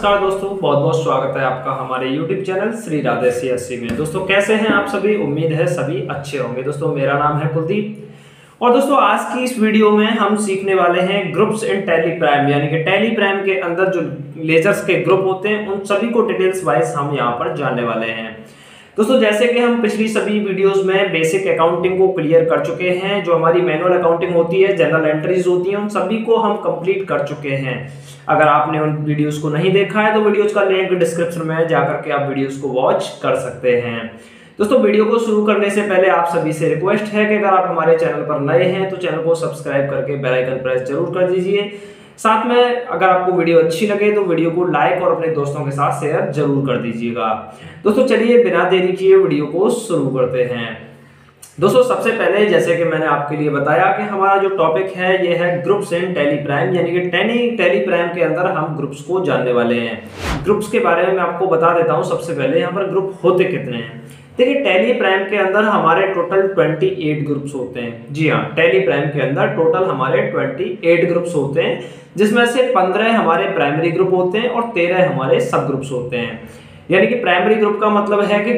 नमस्कार दोस्तों, बहुत बहुत स्वागत है आपका हमारे YouTube channel Shri Radhe CSC में। दोस्तों कैसे हैं आप सभी? उम्मीद है सभी अच्छे होंगे। दोस्तों मेरा नाम है कुलदीप और दोस्तों आज की इस वीडियो में हम सीखने वाले हैं ग्रुप्स इन टैली प्राइम, यानी कि टैली प्राइम के अंदर जो लेजर्स के ग्रुप होते हैं उन सभी को डिटेल्स वाइज हम यहाँ पर जानने वाले हैं। दोस्तों जैसे कि हम पिछली सभी वीडियोस में बेसिक अकाउंटिंग को क्लियर कर चुके हैं, जो हमारी मैनुअल अकाउंटिंग होती है, जनरल एंट्रीज होती हैं, उन सभी को हम कंप्लीट कर चुके हैं। अगर आपने उन वीडियोस को नहीं देखा है तो वीडियोस का लिंक डिस्क्रिप्शन में जाकर के आप वीडियोस को वॉच कर सकते हैं। दोस्तों वीडियो को शुरू करने से पहले आप सभी से रिक्वेस्ट है कि अगर आप हमारे चैनल पर नए हैं तो चैनल को सब्सक्राइब करके बेल आइकन प्रेस जरूर कर दीजिए। साथ में अगर आपको वीडियो अच्छी लगे तो वीडियो को लाइक और अपने दोस्तों के साथ शेयर जरूर कर दीजिएगा। दोस्तों चलिए बिना देरी किए वीडियो को शुरू करते हैं। दोस्तों सबसे पहले जैसे कि मैंने आपके लिए बताया कि हमारा जो टॉपिक है ये है ग्रुप्स इन टैली प्राइम, यानी कि टैली प्राइम के अंदर हम ग्रुप्स को जानने वाले हैं। ग्रुप्स के बारे में मैं आपको बता देता हूं। सबसे पहले यहाँ पर ग्रुप होते कितने हैं। देखिए टैली प्राइम के अंदर हमारे टोटल 28 ग्रुप्स होते हैं। जी हाँ, टैली प्राइम के अंदर टोटल हमारे 28 ग्रुप्स होते हैं, जिसमें से 15 हमारे प्राइमरी ग्रुप होते हैं और 13 हमारे सब ग्रुप्स होते हैं। यानी कि प्राइमरी ग्रुप का मतलब है कि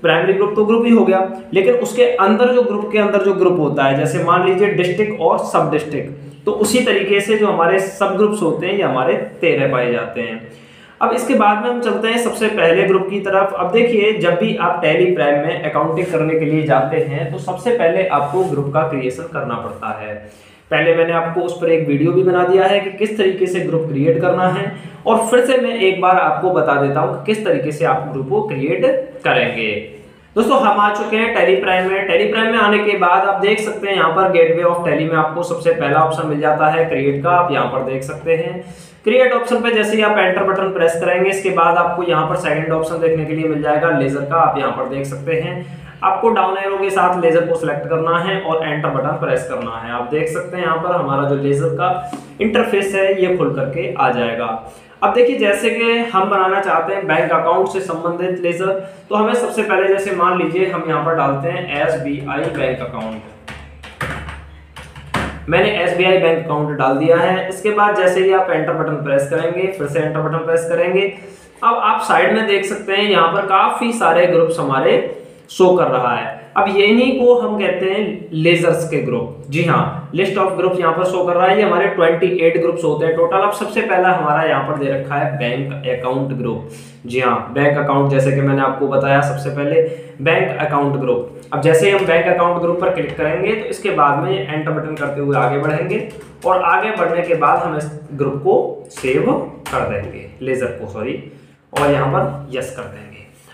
प्राइमरी ग्रुप तो ग्रुप ही हो गया, लेकिन उसके अंदर जो ग्रुप के अंदर जो ग्रुप होता है, जैसे मान लीजिए डिस्ट्रिक्ट और सब डिस्ट्रिक्ट, तो उसी तरीके से जो हमारे सब ग्रुप्स होते हैं ये हमारे 13 पाए जाते हैं। अब इसके बाद में हम चलते हैं सबसे पहले ग्रुप की तरफ। अब देखिए जब भी आप टैली प्राइम में अकाउंटिंग करने के लिए जाते हैं तो सबसे पहले आपको ग्रुप का क्रिएशन करना पड़ता है। पहले मैंने आपको उस पर एक वीडियो भी बना दिया है कि किस तरीके से ग्रुप क्रिएट करना है, और फिर से मैं एक बार आपको बता देता हूं कि किस तरीके से आप ग्रुप को क्रिएट करेंगे। दोस्तों हम आ चुके हैं टैली प्राइम में। टैली प्राइम में आने के बाद आप देख सकते हैं यहाँ पर गेटवे ऑफ टैली में आपको सबसे पहला ऑप्शन मिल जाता है क्रिएट का। आप यहाँ पर देख सकते हैं क्रिएट ऑप्शन पे जैसे ही आप एंटर बटन प्रेस करेंगे, इसके बाद आपको यहाँ पर सेकंड ऑप्शन देखने के लिए मिल जाएगा लेजर का। आप यहाँ पर देख सकते हैं आपको डाउन एरो के साथ लेजर को सिलेक्ट करना है और एंटर बटन प्रेस करना है। आप देख सकते हैं यहाँ पर हमारा जो लेजर का इंटरफेस है ये खुल करके आ जाएगा। अब देखिए जैसे कि हम बनाना चाहते हैं बैंक अकाउंट से संबंधित लेजर, तो हमें सबसे पहले जैसे मान लीजिए हम यहाँ पर डालते हैं SBI बैंक अकाउंट। मैंने SBI बैंक अकाउंट डाल दिया है। इसके बाद जैसे ही आप एंटर बटन प्रेस करेंगे, फिर से एंटर बटन प्रेस करेंगे, अब आप साइड में देख सकते हैं यहाँ पर काफी सारे ग्रुप्स हमारे शो कर रहा है। अब इन्हीं को हम कहते हैं लेजर्स के ग्रुप। जी हाँ, लिस्ट ऑफ ग्रुप यहाँ पर शो कर रहा है। ये हमारे 28 ग्रुप्स होते हैं टोटल। अब सबसे पहला हमारा यहाँ पर दे रखा है बैंक अकाउंट ग्रुप। जी हाँ, बैंक अकाउंट, जैसे कि मैंने आपको बताया सबसे पहले बैंक अकाउंट ग्रुप। अब जैसे हम बैंक अकाउंट ग्रुप पर क्लिक करेंगे तो इसके बाद में एंटर बटन करते हुए आगे बढ़ेंगे, और आगे बढ़ने के बाद हम इस ग्रुप को सेव कर देंगे, लेजर को सॉरी, और यहाँ पर यस कर देंगे।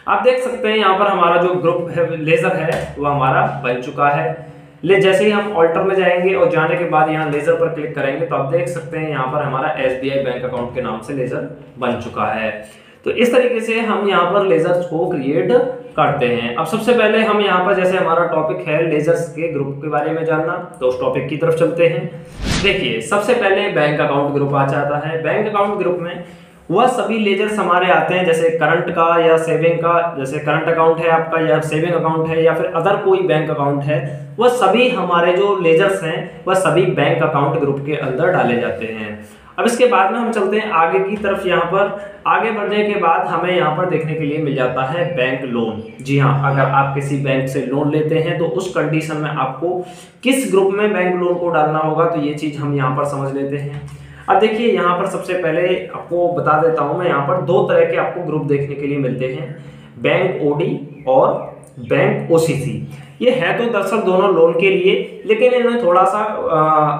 आप देख सकते हैं यहाँ पर हमारा जो ग्रुप है लेजर है वो हमारा बन चुका है। जैसे ही हम ऑल्टर में जाएंगे और जाने के बाद यहाँ लेजर पर क्लिक करेंगे तो आप देख सकते हैं यहाँ पर हमारा SBI बैंक अकाउंट के नाम से लेजर बन चुका है। तो इस तरीके से हम यहाँ पर लेजर्स को क्रिएट करते हैं। अब सबसे पहले हम यहाँ पर जैसे हमारा टॉपिक है लेजर्स के ग्रुप के बारे में जानना, तो उस टॉपिक की तरफ चलते हैं। देखिए सबसे पहले बैंक अकाउंट ग्रुप आ जाता है। बैंक अकाउंट ग्रुप में वह सभी लेजर्स हमारे आते हैं, जैसे करंट का या सेविंग का, जैसे करंट अकाउंट है आपका या सेविंग अकाउंट है या फिर अदर कोई बैंक अकाउंट है, वह सभी हमारे जो लेजर्स हैं वह सभी बैंक अकाउंट ग्रुप के अंदर डाले जाते हैं। अब इसके बाद में हम चलते हैं आगे की तरफ। यहाँ पर आगे बढ़ने के बाद हमें यहाँ पर देखने के लिए मिल जाता है बैंक लोन। जी हाँ, अगर आप किसी बैंक से लोन लेते हैं तो उस कंडीशन में आपको किस ग्रुप में बैंक लोन को डालना होगा, तो ये चीज हम यहाँ पर समझ लेते हैं। अब देखिए यहाँ पर सबसे पहले आपको बता देता हूँ मैं, यहाँ पर दो तरह के आपको ग्रुप देखने के लिए मिलते हैं, बैंक OD और बैंक OCC। ये है तो दरअसल दोनों लोन के लिए, लेकिन इनमें थोड़ा सा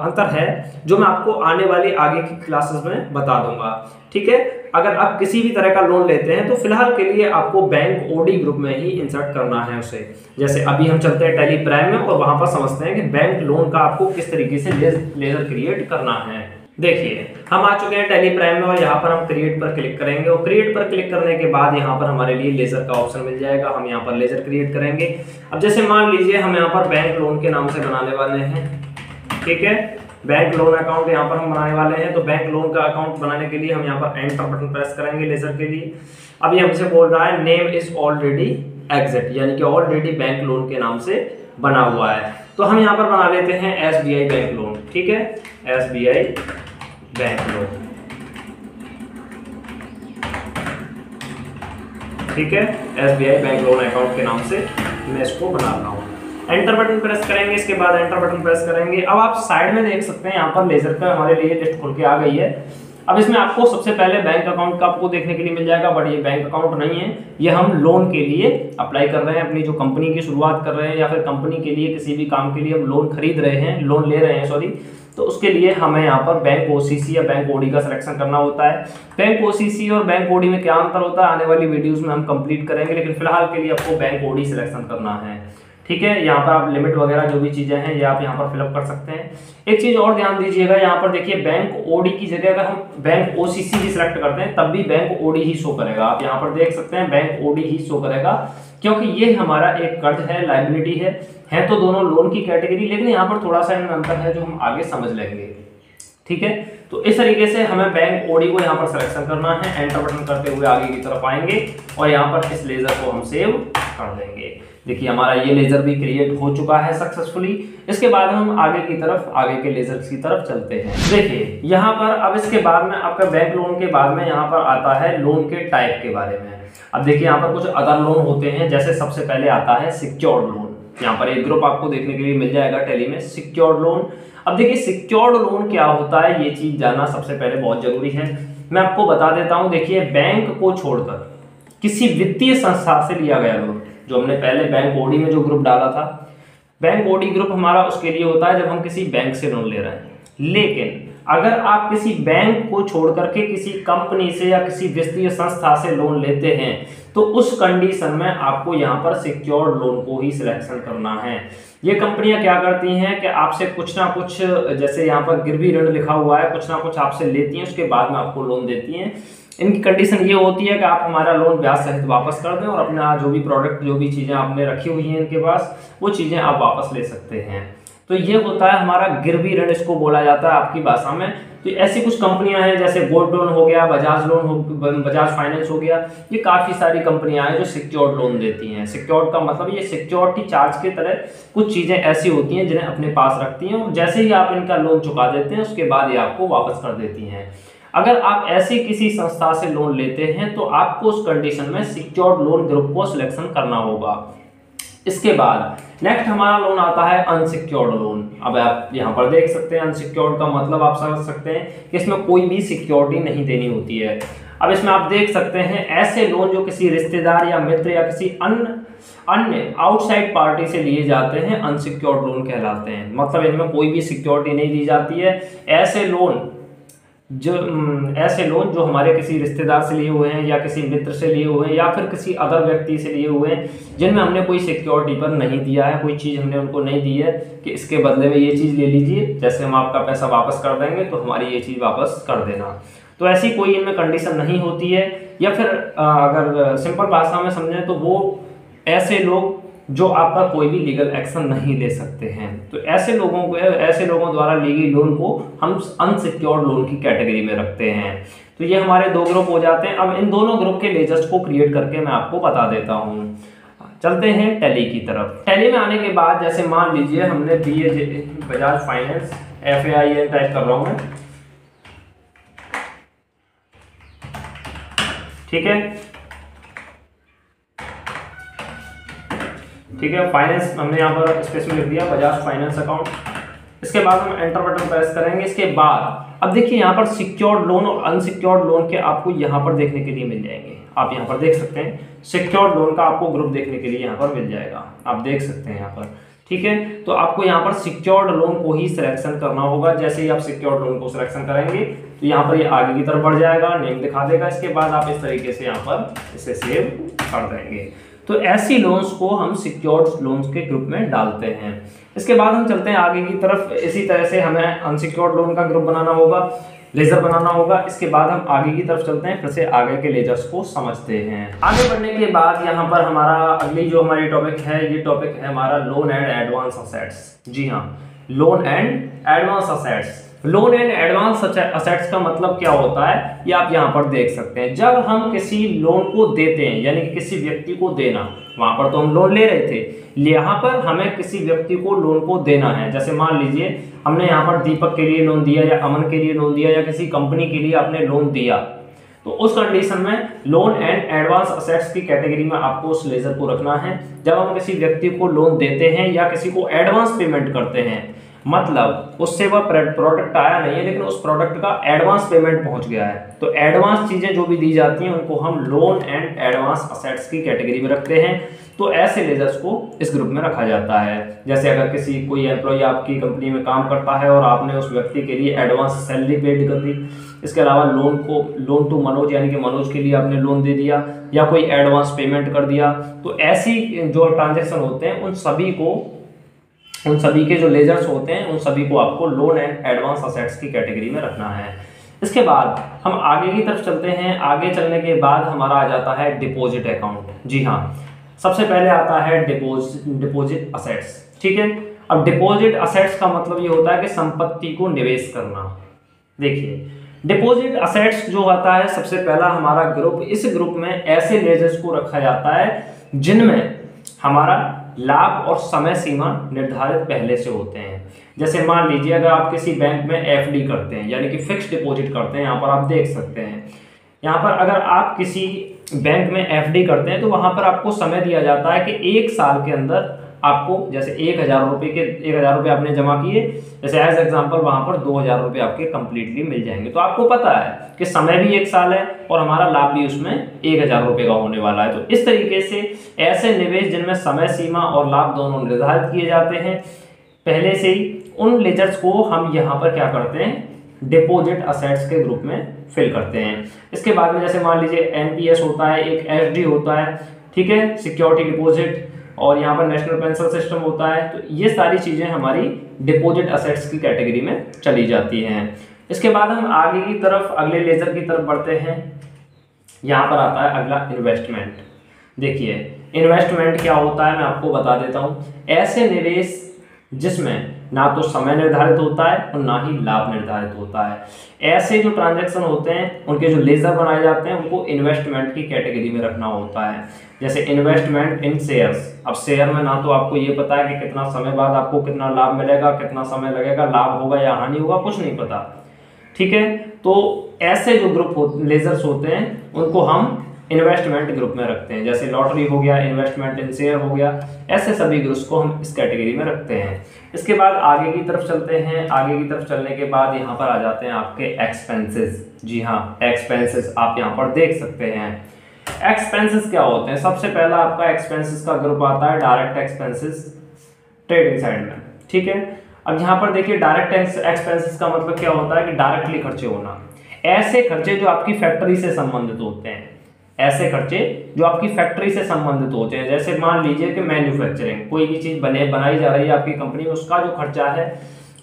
अंतर है जो मैं आपको आने वाली आगे की क्लासेस में बता दूंगा। ठीक है, अगर आप किसी भी तरह का लोन लेते हैं तो फिलहाल के लिए आपको बैंक OD ग्रुप में ही इंसर्ट करना है उसे। जैसे अभी हम चलते हैं टैली प्राइम में और वहां पर समझते हैं कि बैंक लोन का आपको किस तरीके से लेजर क्रिएट करना है। देखिए हम आ चुके हैं टैली प्राइम में और यहाँ पर हम क्रिएट पर क्लिक करेंगे, और क्रिएट पर क्लिक करने के बाद यहाँ पर हमारे लिए लेजर का ऑप्शन मिल जाएगा। हम यहाँ पर लेजर क्रिएट करेंगे। अब जैसे मान लीजिए हम यहाँ पर बैंक लोन के नाम से बनाने वाले हैं। ठीक है, बैंक लोन अकाउंट यहाँ पर हम बनाने वाले हैं। तो बैंक लोन का अकाउंट बनाने के लिए हम यहाँ पर एंटर बटन प्रेस करेंगे लेजर के लिए। अब ये हमसे बोल रहा है नेम इज ऑलरेडी एग्जिट, यानी कि ऑलरेडी बैंक लोन के नाम से बना हुआ है। तो हम यहाँ पर बना लेते हैं SBI बैंक लोन। ठीक है, SBI बैंक लोन। ठीक है, SBI बैंक लोन अकाउंट के नाम से मैं इसको बना रहा हूँ। एंटर बटन प्रेस करेंगे, इसके बाद एंटर बटन प्रेस करेंगे। अब आप साइड में देख सकते हैं यहाँ पर लेजर का हमारे लिए लिस्ट खुल के आ गई है। अब इसमें आपको सबसे पहले बैंक अकाउंट का आपको देखने के लिए मिल जाएगा, बट ये बैंक अकाउंट नहीं है, ये हम लोन के लिए अप्लाई कर रहे हैं, अपनी जो कंपनी की शुरुआत कर रहे हैं या फिर कंपनी के लिए किसी भी काम के लिए हम लोन खरीद रहे हैं, लोन ले रहे हैं सॉरी, तो उसके लिए हमें यहाँ पर बैंक OCC या बैंक OD का सिलेक्शन करना होता है। बैंक OCC और बैंक OD में क्या अंतर होता है आने वाली वीडियोस में हम कंप्लीट करेंगे, लेकिन फिलहाल के लिए आपको बैंक OD सिलेक्शन करना है। ठीक है, यहाँ पर आप लिमिट वगैरह जो भी चीजें हैं ये आप यहाँ पर फिलअप कर सकते हैं। एक चीज और ध्यान दीजिएगा, यहाँ पर देखिए बैंक OD की जगह अगर हम बैंक OCC भी सिलेक्ट करते हैं तब भी बैंक OD ही शो करेगा। आप यहाँ पर देख सकते हैं बैंक OD ही शो करेगा, क्योंकि ये हमारा एक कर्ज है, लायबिलिटी है तो दोनों लोन की कैटेगरी, लेकिन यहाँ पर थोड़ा सा इनमें अंतर है जो हम आगे समझ लेंगे। ठीक है, तो इस तरीके से हमें बैंक OD को यहाँ पर सिलेक्शन करना है। एंटर बटन करते हुए आगे की तरफ आएंगे और यहाँ पर इस लेजर को हम सेव कर देंगे। देखिए हमारा ये लेजर भी क्रिएट हो चुका है सक्सेसफुली। इसके बाद हम आगे की तरफ, आगे के लेजर की तरफ चलते हैं। देखिए यहाँ पर अब इसके बाद में आपका बैंक लोन के बाद में यहाँ पर आता है लोन के टाइप के बारे में। अब देखिए यहाँ पर कुछ अदर लोन होते हैं, जैसे सबसे पहले आता है सिक्योर्ड लोन। यहाँ पर एक ग्रुप आपको देखने के लिए मिल जाएगा टैली में, सिक्योर्ड लोन। अब देखिए सिक्योर्ड लोन क्या होता है, ये चीज जानना सबसे पहले बहुत जरूरी है। मैं आपको बता देता हूँ। देखिए बैंक को छोड़कर किसी वित्तीय संस्था से लिया गया लोन, जो हमने पहले बैंक OD में जो ग्रुप डाला था, बैंक OD ग्रुप हमारा उसके लिए होता है जब हम किसी बैंक से लोन ले रहे हैं। लेकिन अगर आप किसी बैंक को छोड़ करके किसी कंपनी से या किसी वित्तीय संस्था से लोन लेते हैं तो उस कंडीशन में आपको यहाँ पर सिक्योर्ड लोन को ही सिलेक्शन करना है। ये कंपनियां क्या करती हैं कि आपसे कुछ ना कुछ, जैसे यहाँ पर गिरवी ऋण लिखा हुआ है, कुछ ना कुछ आपसे लेती हैं, उसके बाद में आपको लोन देती हैं। इनकी कंडीशन ये होती है कि आप हमारा लोन ब्याज सहित वापस कर दें और अपना जो भी प्रोडक्ट, जो भी चीज़ें आपने रखी हुई हैं इनके पास, वो चीज़ें आप वापस ले सकते हैं। तो ये होता है हमारा गिरवी ऋण, इसको बोला जाता है आपकी भाषा में। तो ऐसी कुछ कंपनियां हैं जैसे गोल्ड लोन हो गया, बजाज लोन हो, बजाज फाइनेंस हो गया, ये काफ़ी सारी कंपनियां हैं जो सिक्योर्ड लोन देती हैं। सिक्योर्ड का मतलब ये सिक्योरिटी चार्ज की तरह कुछ चीज़ें ऐसी होती हैं जिन्हें अपने पास रखती हैं और जैसे ही आप इनका लोन चुका देते हैं उसके बाद ये आपको वापस कर देती हैं। अगर आप ऐसी किसी संस्था से लोन लेते हैं तो आपको उस कंडीशन में सिक्योर्ड लोन ग्रुप को सिलेक्शन करना होगा। इसके बाद नेक्स्ट हमारा लोन आता है अनसिक्योर्ड लोन। अब आप यहाँ पर देख सकते हैं अनसिक्योर्ड का मतलब आप समझ सकते हैं कि इसमें कोई भी सिक्योरिटी नहीं देनी होती है। अब इसमें आप देख सकते हैं ऐसे लोन जो किसी रिश्तेदार या मित्र या किसी अन्य आउटसाइड पार्टी से लिए जाते हैं अनसिक्योर्ड लोन कहलाते हैं। मतलब इनमें कोई भी सिक्योरिटी नहीं दी जाती है। ऐसे लोन जो हमारे किसी रिश्तेदार से लिए हुए हैं या किसी मित्र से लिए हुए हैं या फिर किसी अदर व्यक्ति से लिए हुए हैं, जिनमें हमने कोई सिक्योरिटी पर नहीं दिया है, कोई चीज़ हमने उनको नहीं दी है कि इसके बदले में ये चीज़ ले लीजिए, जैसे हम आपका पैसा वापस कर देंगे तो हमारी ये चीज़ वापस कर देना। तो ऐसी कोई इनमें कंडीशन नहीं होती है। या फिर अगर सिंपल भाषा में समझें तो वो ऐसे लोग जो आपका कोई भी लीगल एक्शन नहीं ले सकते हैं। तो ऐसे लोगों द्वारा ली गई लोन को हम अनसिक्योर्ड लोन की कैटेगरी में रखते हैं। तो ये हमारे दो ग्रुप हो जाते हैं। अब इन दोनों ग्रुप के लेजर्स को क्रिएट करके मैं आपको बता देता हूँ। चलते हैं टैली की तरफ। टैली में आने के बाद जैसे मान लीजिए हमने बजाज फाइनेंस FAIN टाइप कर रहा हूँ मैं, ठीक है, फाइनेंस हमने यहाँ पर स्पेस में लिख दिया बजाज फाइनेंस अकाउंट। इसके बाद हम एंटर बटन प्रेस करेंगे। इसके बाद अब देखिए यहाँ पर सिक्योर्ड लोन और अनसिक्योर्ड लोन के आपको यहाँ पर देखने के लिए मिल जाएंगे। आप यहाँ पर देख सकते हैं सिक्योर्ड लोन का आपको ग्रुप देखने के लिए यहाँ पर मिल जाएगा, आप देख सकते हैं यहाँ पर, ठीक है। तो आपको यहाँ पर सिक्योर्ड लोन को ही सिलेक्शन करना होगा। जैसे ही आप सिक्योर्ड लोन को सिलेक्शन करेंगे तो यहाँ पर ये आगे की तरफ बढ़ जाएगा, नेम दिखा देगा। इसके बाद आप इस तरीके से यहाँ पर इसे सेव कर देंगे। तो ऐसी लोन्स को हम सिक्योर्ड लोन्स के ग्रुप में डालते हैं। इसके बाद हम चलते हैं आगे की तरफ। इसी तरह से हमें अनसिक्योर्ड लोन का ग्रुप बनाना होगा, लेजर बनाना होगा। इसके बाद हम आगे की तरफ चलते हैं, फिर से आगे के लेजर्स को समझते हैं। आगे बढ़ने के बाद यहाँ पर हमारा अगली जो हमारी टॉपिक है, ये टॉपिक है हमारा लोन एंड एडवांस असेट्स। जी हाँ, loan and advance assets. Loan and advance assets का मतलब क्या होता है ये आप यहाँ पर देख सकते हैं। जब हम किसी लोन को देते हैं, यानी कि किसी व्यक्ति को देना, वहां पर तो हम लोन ले रहे थे, यहाँ पर हमें किसी व्यक्ति को लोन को देना है। जैसे मान लीजिए हमने यहाँ पर दीपक के लिए लोन दिया या अमन के लिए लोन दिया या किसी कंपनी के लिए आपने लोन दिया, तो उस कंडीशन में लोन एंड एडवांस असेट्स की कैटेगरी में आपको उस लेजर को रखना है। जब हम किसी व्यक्ति को लोन देते हैं या किसी को एडवांस पेमेंट करते हैं, मतलब उससे वह प्रोडक्ट आया नहीं है लेकिन उस प्रोडक्ट का एडवांस पेमेंट पहुंच गया है, तो एडवांस चीजें जो भी दी जाती हैं उनको हम लोन एंड एडवांस असेट्स की कैटेगरी में रखते हैं। तो ऐसे लेजर्स को इस ग्रुप में रखा जाता है। जैसे अगर किसी कोई एम्प्लॉय आपकी कंपनी में काम करता है और आपने उस व्यक्ति के लिए एडवांस सैलरी पेड कर दी, इसके अलावा लोन टू मनोज यानी कि मनोज के लिए आपने लोन दे दिया या कोई एडवांस पेमेंट कर दिया, तो ऐसी जो ट्रांजेक्शन होते हैं उन सभी के जो लेजर्स होते हैं उन सभी को आपको लोन एंड एडवांस असेट्स की कैटेगरी में रखना है। इसके बाद हम आगे की तरफ चलते हैं। आगे चलने के बाद हमारा आ जाता है डिपॉजिट अकाउंट। जी हाँ, सबसे पहले आता है डिपॉजिट असेट्स। ठीक है, अब डिपॉजिट असेट्स का मतलब ये होता है कि संपत्ति को निवेश करना। देखिए, डिपॉजिट असेट्स जो आता है सबसे पहला हमारा ग्रुप, इस ग्रुप में ऐसे लेजर्स को रखा जाता है जिनमें हमारा लाभ और समय सीमा निर्धारित पहले से होते हैं। जैसे मान लीजिए अगर आप किसी बैंक में एफडी करते हैं यानी कि फिक्स डिपॉजिट करते हैं, यहाँ पर आप देख सकते हैं, यहाँ पर अगर आप किसी बैंक में एफडी करते हैं तो वहां पर आपको समय दिया जाता है कि 1 साल के अंदर आपको, जैसे 1,000 रुपये आपने जमा किए, जैसे एज एग्जांपल वहां पर 2,000 रुपये आपके कंप्लीटली मिल जाएंगे। तो आपको पता है कि समय भी 1 साल है और हमारा लाभ भी उसमें 1,000 रुपये का होने वाला है। तो इस तरीके से ऐसे निवेश जिनमें समय सीमा और लाभ दोनों निर्धारित किए जाते हैं पहले से ही, उन लेजर्स को हम यहाँ पर क्या करते हैं, डिपॉजिट असेट्स के ग्रुप में फिल करते हैं। इसके बाद में जैसे मान लीजिए एनपीएस होता है, एक एसडी होता है, ठीक है, सिक्योरिटी डिपॉजिट, और यहाँ पर नेशनल पेंशन सिस्टम होता है। तो ये सारी चीजें हमारी डिपॉजिट असेट्स की कैटेगरी में चली जाती हैं। इसके बाद हम आगे की तरफ अगले लेजर की तरफ बढ़ते हैं। यहाँ पर आता है अगला इन्वेस्टमेंट। देखिए, इन्वेस्टमेंट क्या होता है मैं आपको बता देता हूँ। ऐसे निवेश जिसमें ना तो समय निर्धारित होता है और ना ही लाभ निर्धारित होता है, ऐसे जो ट्रांजैक्शन होते हैं उनके जो लेजर बनाए जाते हैं उनको इन्वेस्टमेंट की कैटेगरी में रखना होता है। जैसे इन्वेस्टमेंट इन शेयर्स। अब शेयर में ना तो आपको ये पता है कि कितना समय बाद आपको कितना लाभ मिलेगा, कितना समय लगेगा, लाभ होगा या हानि होगा, कुछ नहीं पता। ठीक है, तो ऐसे जो ग्रुप लेजर्स होते हैं उनको हम इन्वेस्टमेंट ग्रुप में रखते हैं। जैसे लॉटरी हो गया, इन्वेस्टमेंट इन शेयर हो गया, ऐसे सभी ग्रुप्स को हम इस कैटेगरी में रखते हैं। इसके बाद आगे की तरफ चलते हैं। आगे की तरफ चलने के बाद यहाँ पर आ जाते हैं आपके एक्सपेंसेस। जी हाँ, एक्सपेंसेस आप यहाँ पर देख सकते हैं। एक्सपेंसेस क्या होते हैं, सबसे पहला आपका एक्सपेंसेस का ग्रुप आता है डायरेक्ट एक्सपेंसेस ट्रेडिंग साइड में। ठीक है, अब यहाँ पर देखिए डायरेक्ट एक्सपेंसेस का मतलब क्या होता है कि डायरेक्टली खर्चे होना। ऐसे खर्चे जो आपकी फैक्ट्री से संबंधित होते हैं, ऐसे खर्चे जो आपकी फैक्ट्री से संबंधित होते हैं। जैसे मान लीजिए कि मैन्युफैक्चरिंग, कोई भी चीज बनाई जा रही है आपकी कंपनी में, उसका जो खर्चा है,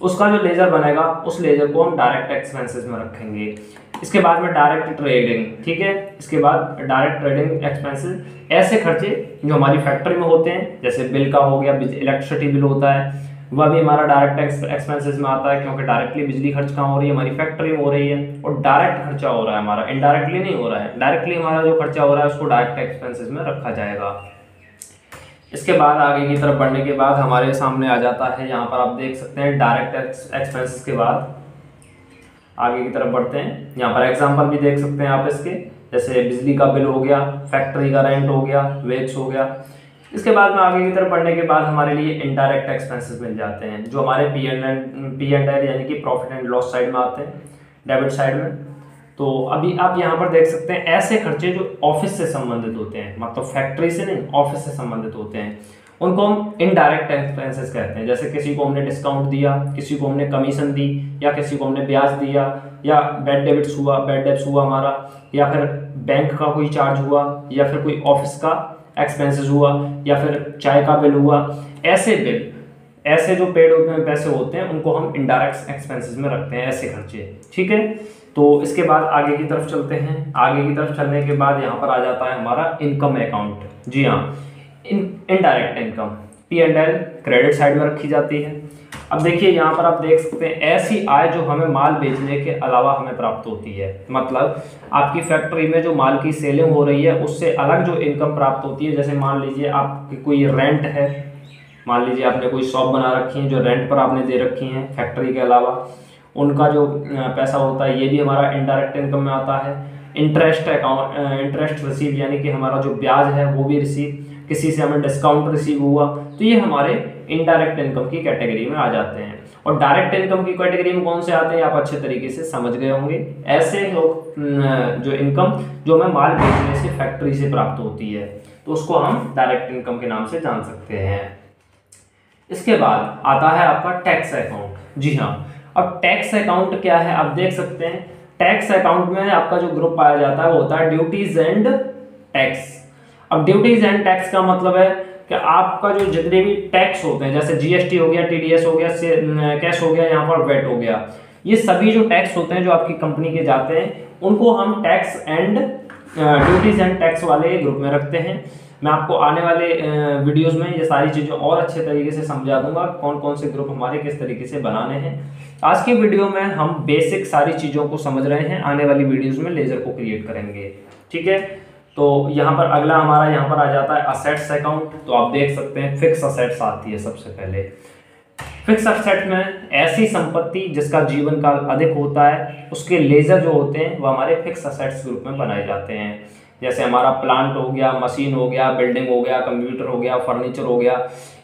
उसका जो लेजर बनेगा, उस लेजर को हम डायरेक्ट एक्सपेंसेस में रखेंगे। इसके बाद में डायरेक्ट ट्रेडिंग। ठीक है, इसके बाद डायरेक्ट ट्रेडिंग एक्सपेंसेस, ऐसे खर्चे जो हमारी फैक्ट्री में होते हैं, जैसे बिल का हो गया, इलेक्ट्रिसिटी बिल होता है, वह भी हमारा डायरेक्ट एक्सपेंसेस में आता है, क्योंकि डायरेक्टली बिजली खर्च कहाँ हो रही है, हमारी फैक्ट्री में हो रही है, और डायरेक्ट खर्चा हो रहा है हमारा, इनडायरेक्टली नहीं हो रहा है। डायरेक्टली हमारा जो खर्चा हो रहा है उसको डायरेक्ट एक्सपेंसेस में रखा जाएगा। इसके बाद आगे की तरफ बढ़ने के बाद हमारे सामने आ जाता है, यहाँ पर आप देख सकते हैं डायरेक्ट एक्सपेंसेस के बाद आगे की तरफ बढ़ते हैं। यहाँ पर एग्जाम्पल भी देख सकते हैं आप इसके, जैसे बिजली का बिल हो गया, फैक्ट्री का रेंट हो गया, वेज हो गया। इसके बाद में आगे की तरफ बढ़ने के बाद हमारे लिए इनडायरेक्ट एक्सपेंसेस मिल जाते हैं, जो हमारे पी एंड एल यानी कि प्रॉफिट एंड लॉस साइड में आते हैं, डेबिट साइड में। तो अभी आप यहाँ पर देख सकते हैं ऐसे खर्चे जो ऑफिस से संबंधित होते हैं, मतलब फैक्ट्री से नहीं, ऑफिस से संबंधित होते हैं, उनको हम इनडायरेक्ट एक्सपेंसेस कहते हैं। जैसे किसी को हमने डिस्काउंट दिया, किसी को हमने कमीशन दी, या किसी को हमने ब्याज दिया, या बैड डेब्ट्स हुआ हमारा, या फिर बैंक का कोई चार्ज हुआ, या फिर कोई ऑफिस का एक्सपेंसेस हुआ, या फिर चाय का बिल हुआ। ऐसे बिल, ऐसे जो पेड होते हैं पैसे होते हैं, उनको हम इनडायरेक्ट एक्सपेंसेस में रखते हैं, ऐसे खर्चे। ठीक है, तो इसके बाद आगे की तरफ चलते हैं। आगे की तरफ चलने के बाद यहाँ पर आ जाता है हमारा इनकम अकाउंट। जी हाँ, indirect income P and L credit side में रखी जाती है। अब देखिए यहाँ पर आप देख सकते हैं ऐसी आय जो हमें माल बेचने के अलावा हमें प्राप्त होती है, मतलब आपकी फैक्ट्री में जो माल की सेलिंग हो रही है उससे अलग जो इनकम प्राप्त होती है। जैसे मान लीजिए आपकी कोई रेंट है, मान लीजिए आपने कोई शॉप बना रखी है जो रेंट पर आपने दे रखी है फैक्ट्री के अलावा, उनका जो पैसा होता है ये भी हमारा इनडायरेक्ट इनकम में आता है। इंटरेस्ट अकाउंट, इंटरेस्ट रिसीव यानी कि हमारा जो ब्याज है वो भी रिसीव, किसी से हमें डिस्काउंट रिसीव हुआ, तो ये हमारे इनडायरेक्ट इनकम की कैटेगरी में आ जाते हैं। और डायरेक्ट इनकम की कैटेगरी में कौन से आते हैं आप अच्छे तरीके से समझ गए होंगे। ऐसे लोग जो इनकम जो हमें माल बेचने से फैक्ट्री से प्राप्त होती है, तो उसको हम डायरेक्ट इनकम के नाम से जान सकते हैं। इसके बाद आता है आपका टैक्स अकाउंट। जी हाँ, अब टैक्स अकाउंट क्या है आप देख सकते हैं। टैक्स अकाउंट में आपका जो ग्रुप पाया जाता है वो होता है ड्यूटीज एंड टैक्स। अब ड्यूटीज एंड टैक्स का मतलब है कि आपका जो जितने भी टैक्स होते हैं, जैसे जीएसटी हो गया, टीडीएस हो गया, कैश हो गया, यहाँ पर वेट हो गया, ये सभी जो टैक्स होते हैं जो आपकी कंपनी के जाते हैं, उनको हम tax and duties and tax वाले ग्रुप में रखते हैं। मैं आपको आने वाले वीडियोस में ये सारी चीज़ें और अच्छे तरीके से समझा दूंगा, कौन कौन से ग्रुप हमारे किस तरीके से बनाने हैं। आज की वीडियो में हम बेसिक सारी चीज़ों को समझ रहे हैं, आने वाली वीडियोस में लेजर को क्रिएट करेंगे। ठीक है, तो यहाँ पर अगला हमारा यहाँ पर आ जाता है असेट्स अकाउंट। तो आप देख सकते हैं फिक्स असेट्स आती है सबसे पहले। फिक्स असेट में ऐसी संपत्ति जिसका जीवन काल अधिक होता है, उसके लेजर जो होते हैं वो हमारे फिक्स असेट्स ग्रुप में बनाए जाते हैं। जैसे हमारा प्लांट हो गया, मशीन हो गया, बिल्डिंग हो गया, कंप्यूटर हो गया, फर्नीचर हो गया,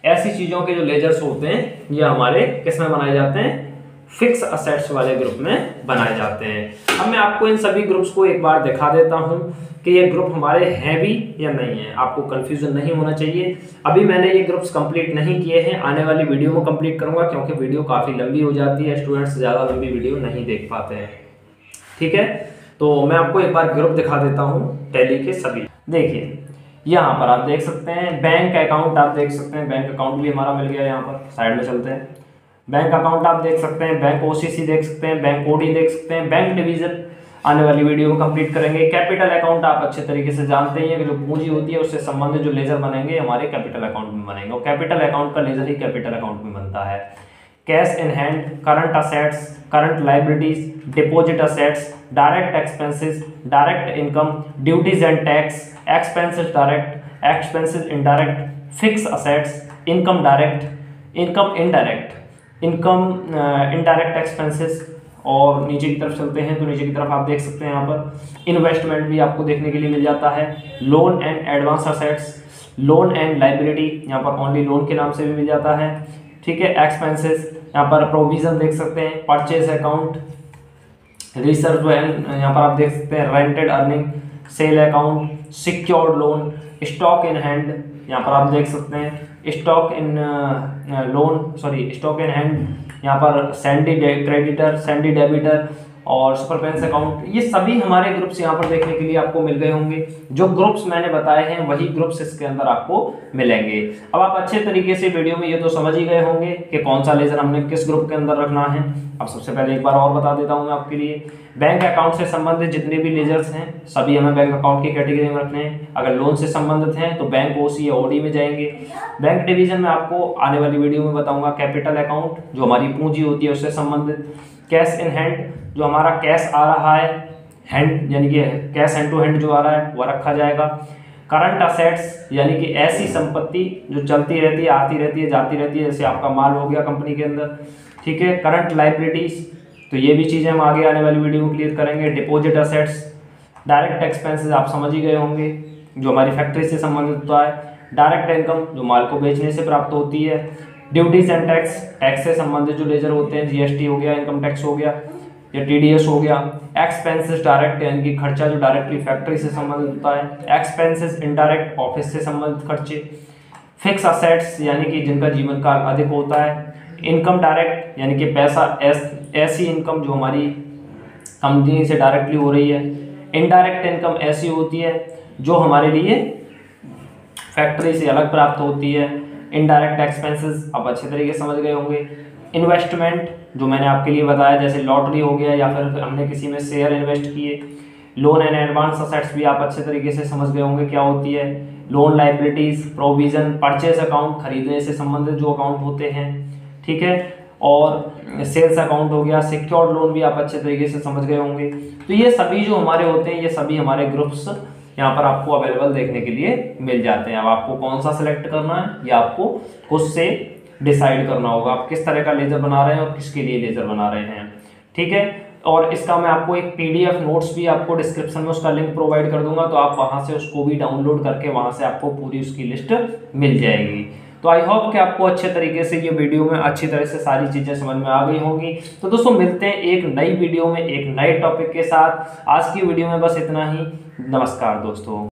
ऐसी चीज़ों के जो लेजर्स होते हैं ये हमारे किस में बनाए जाते हैं, फिक्स असेट्स वाले ग्रुप में बनाए जाते हैं। अब मैं आपको इन सभी ग्रुप्स को एक बार दिखा देता हूं कि ये ग्रुप हमारे हैं भी या नहीं है, आपको कंफ्यूजन नहीं होना चाहिए। अभी मैंने ये ग्रुप्स कंप्लीट नहीं किए हैं, आने वाली वीडियो में कंप्लीट करूंगा, क्योंकि वीडियो काफ़ी लंबी हो जाती है, स्टूडेंट्स ज़्यादा लंबी वीडियो नहीं देख पाते हैं। ठीक है, तो मैं आपको एक बार ग्रुप दिखा देता हूँ टैली के सभी। देखिए यहाँ पर आप देख सकते हैं बैंक अकाउंट, आप देख सकते हैं बैंक अकाउंट भी हमारा मिल गया। यहाँ पर साइड में चलते हैं, बैंक अकाउंट आप देख सकते हैं, बैंक ओसीसी देख सकते हैं, बैंक ओडी देख सकते हैं, बैंक डिवीजन आने वाली वीडियो में कंप्लीट करेंगे। कैपिटल अकाउंट आप अच्छे तरीके से जानते ही हैं कि जो पूंजी होती है उससे संबंधित जो लेजर बनेंगे हमारे कैपिटल अकाउंट में बनेंगे, और कैपिटल अकाउंट का लेजर ही कैपिटल अकाउंट में बनता है। Cash in hand, current assets, current liabilities, deposit assets, direct expenses, direct income, duties and tax, expenses direct, expenses indirect, fix assets, income direct, income indirect, income indirect expenses. और नीचे की तरफ चलते हैं तो नीचे की तरफ आप देख सकते हैं यहाँ पर इन्वेस्टमेंट भी आपको देखने के लिए मिल जाता है। Loan and advance assets, loan and liability, यहाँ पर ओनली लोन के नाम से भी मिल जाता है। ठीक है, एक्सपेंसेस यहाँ पर प्रोविजन देख सकते हैं, परचेज अकाउंट, रिसर्व एंड यहाँ पर आप देख सकते हैं rented earning, sale account, secured loan, stock in hand, यहाँ पर आप देख सकते हैं stock in loan, sorry stock in hand, यहाँ पर सैंडी क्रेडिटर, सैंडी डेबिटर और सुपरपेंस अकाउंट। ये सभी हमारे ग्रुप्स यहाँ पर देखने के लिए आपको मिल गए होंगे। जो ग्रुप्स मैंने बताए हैं वही ग्रुप्स इसके अंदर आपको मिलेंगे। अब आप अच्छे तरीके से वीडियो में ये तो समझ ही गए होंगे कि कौन सा लेजर हमने किस ग्रुप के अंदर रखना है। अब सबसे पहले एक बार और बता देता हूँ मैं आपके लिए, बैंक अकाउंट से संबंधित जितने भी लेजर्स हैं सभी हमें बैंक अकाउंट की कैटेगरी में रखने हैं। अगर लोन से संबंधित हैं तो बैंक ओसी या ओडी में जाएंगे। बैंक डिवीजन में आपको आने वाली वीडियो में बताऊंगा कैपिटल अकाउंट जो हमारी पूंजी होती है उससे संबंधित, कैश इन हैंड जो हमारा कैश आ रहा है, हैंड यानी कि कैश हैंड टू हैंड जो आ रहा है वह रखा जाएगा। करंट असेट्स यानी कि ऐसी संपत्ति जो चलती रहती है, आती रहती है, जाती रहती है, जैसे आपका माल हो गया कंपनी के अंदर। ठीक है, करंट लाइबिलिटीज, तो ये भी चीज़ें हम आगे आने वाली वीडियो में क्लियर करेंगे। डिपॉजिट असेट्स, डायरेक्ट एक्सपेंसेस आप समझ ही गए होंगे जो हमारी फैक्ट्री से संबंधित होता है। डायरेक्ट इनकम जो माल को बेचने से प्राप्त होती है। ड्यूटीज एंड टैक्स, टैक्स से संबंधित जो लेजर होते हैं, जीएसटी हो गया, इनकम टैक्स हो गया या टीडीएस हो गया। एक्सपेंसेस डायरेक्ट यानी कि खर्चा जो डायरेक्टली फैक्ट्री से संबंधित होता है। एक्सपेंसेस इनडायरेक्ट ऑफिस से संबंधित खर्चे। फिक्स असेट्स यानी कि जिनका जीवन काल अधिक होता है। इनकम डायरेक्ट यानी कि पैसा ऐसी इनकम जो हमारी कंपनी से डायरेक्टली हो रही है। इनडायरेक्ट इनकम ऐसी होती है जो हमारे लिए फैक्ट्री से अलग प्राप्त होती है। इनडायरेक्ट एक्सपेंसेस आप अच्छे तरीके से समझ गए होंगे। इन्वेस्टमेंट जो मैंने आपके लिए बताया, जैसे लॉटरी हो गया या फिर हमने किसी में शेयर इन्वेस्ट किए। लोन एंड एडवांस असेट्स भी आप अच्छे तरीके से समझ गए होंगे क्या होती है। Loan liabilities, provision, purchase account खरीदने से संबंधित जो अकाउंट होते हैं। ठीक है, और सेल्स अकाउंट हो गया। सिक्योर्ड लोन भी आप अच्छे तरीके से समझ गए होंगे। तो ये सभी जो हमारे होते हैं ये सभी हमारे ग्रुप्स यहाँ पर आपको अवेलेबल देखने के लिए मिल जाते हैं। अब आपको कौन सा सिलेक्ट करना है ये आपको खुद से डिसाइड करना होगा, आप किस तरह का लेजर बना रहे हैं और किसके लिए लेजर बना रहे हैं। ठीक है, और इसका मैं आपको एक PDF नोट्स भी आपको डिस्क्रिप्शन में उसका लिंक प्रोवाइड कर दूंगा, तो आप वहां से उसको भी डाउनलोड करके वहां से आपको पूरी उसकी लिस्ट मिल जाएगी। तो आई होप कि आपको अच्छे तरीके से ये वीडियो में अच्छी तरह से सारी चीजें समझ में आ गई होंगी। तो दोस्तों मिलते हैं एक नई वीडियो में एक नए टॉपिक के साथ। आज की वीडियो में बस इतना ही। नमस्कार दोस्तों।